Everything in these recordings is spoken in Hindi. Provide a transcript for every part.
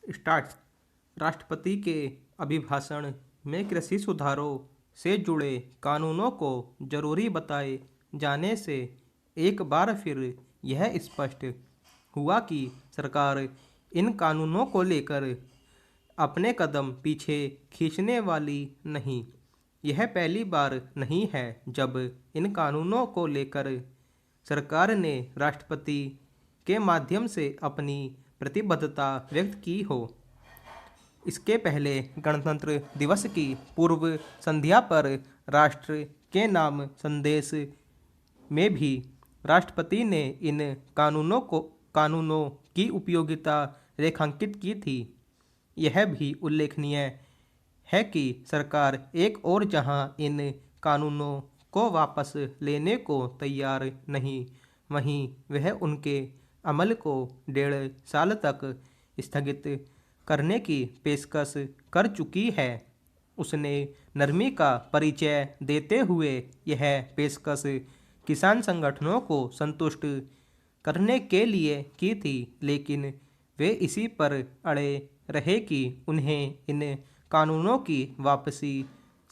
स्टार्ट। राष्ट्रपति के अभिभाषण में कृषि सुधारों से जुड़े कानूनों को जरूरी बताए जाने से एक बार फिर यह स्पष्ट हुआ कि सरकार इन कानूनों को लेकर अपने कदम पीछे खींचने वाली नहीं। यह पहली बार नहीं है जब इन कानूनों को लेकर सरकार ने राष्ट्रपति के माध्यम से अपनी प्रतिबद्धता व्यक्त की हो। इसके पहले गणतंत्र दिवस की पूर्व संध्या पर राष्ट्र के नाम संदेश में भी राष्ट्रपति ने इन कानूनों की उपयोगिता रेखांकित की थी। यह भी उल्लेखनीय है कि सरकार एक और जहां इन कानूनों को वापस लेने को तैयार नहीं, वहीं वह उनके अमल को 1.5 साल तक स्थगित करने की पेशकश कर चुकी है। उसने नरमी का परिचय देते हुए यह पेशकश किसान संगठनों को संतुष्ट करने के लिए की थी, लेकिन वे इसी पर अड़े रहे कि उन्हें इन कानूनों की वापसी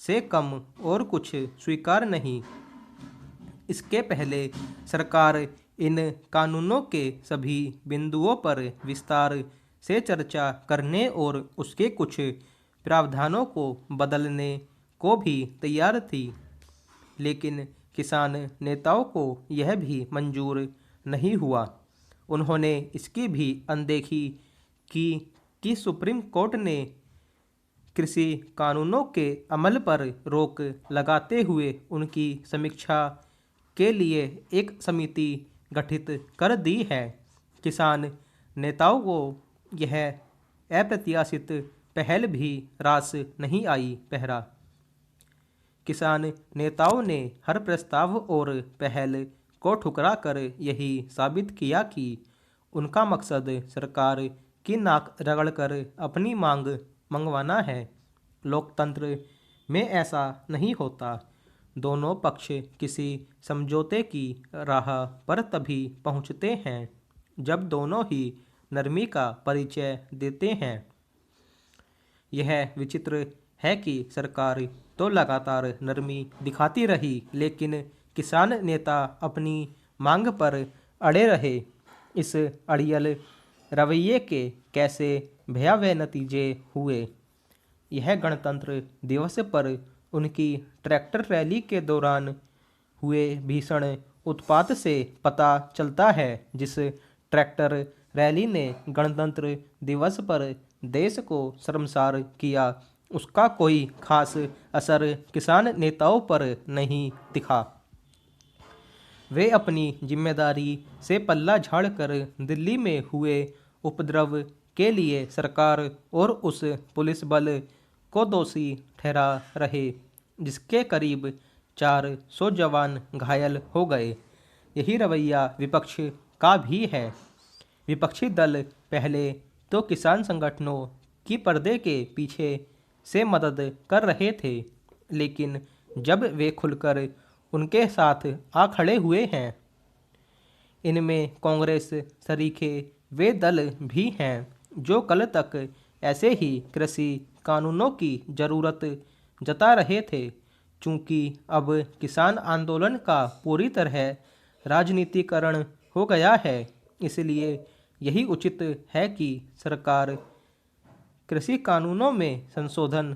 से कम और कुछ स्वीकार नहीं। इसके पहले सरकार इन कानूनों के सभी बिंदुओं पर विस्तार से चर्चा करने और उसके कुछ प्रावधानों को बदलने को भी तैयार थी, लेकिन किसान नेताओं को यह भी मंजूर नहीं हुआ। उन्होंने इसकी भी अनदेखी की कि सुप्रीम कोर्ट ने कृषि कानूनों के अमल पर रोक लगाते हुए उनकी समीक्षा के लिए एक समिति गठित कर दी है। किसान नेताओं को यह अप्रत्याशित पहल भी रास नहीं आई। पहरा किसान नेताओं ने हर प्रस्ताव और पहल को ठुकराकर यही साबित किया कि उनका मकसद सरकार की नाक रगड़कर अपनी मांग मंगवाना है। लोकतंत्र में ऐसा नहीं होता। दोनों पक्ष किसी समझौते की राह पर तभी पहुंचते हैं जब दोनों ही नरमी का परिचय देते हैं। यह विचित्र है कि सरकार तो लगातार नरमी दिखाती रही, लेकिन किसान नेता अपनी मांग पर अड़े रहे। इस अड़ियल रवैये के कैसे भयावह नतीजे हुए, यह गणतंत्र दिवस पर उनकी ट्रैक्टर रैली के दौरान हुए भीषण उत्पात से पता चलता है। जिस ट्रैक्टर रैली ने गणतंत्र दिवस पर देश को शर्मसार किया, उसका कोई खास असर किसान नेताओं पर नहीं दिखा। वे अपनी जिम्मेदारी से पल्ला झाड़कर दिल्ली में हुए उपद्रव के लिए सरकार और उस पुलिस बल को दोषी ठहरा रहे जिसके करीब 400 जवान घायल हो गए। यही रवैया विपक्ष का भी है। विपक्षी दल पहले तो किसान संगठनों की पर्दे के पीछे से मदद कर रहे थे, लेकिन जब वे खुलकर उनके साथ आ खड़े हुए हैं, इनमें कांग्रेस सरीखे वे दल भी हैं जो कल तक ऐसे ही कृषि कानूनों की ज़रूरत जता रहे थे। चूँकि अब किसान आंदोलन का पूरी तरह राजनीतिकरण हो गया है, इसलिए यही उचित है कि सरकार कृषि कानूनों में संशोधन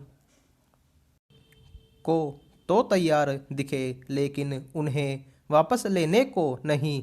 को तो तैयार दिखे, लेकिन उन्हें वापस लेने को नहीं।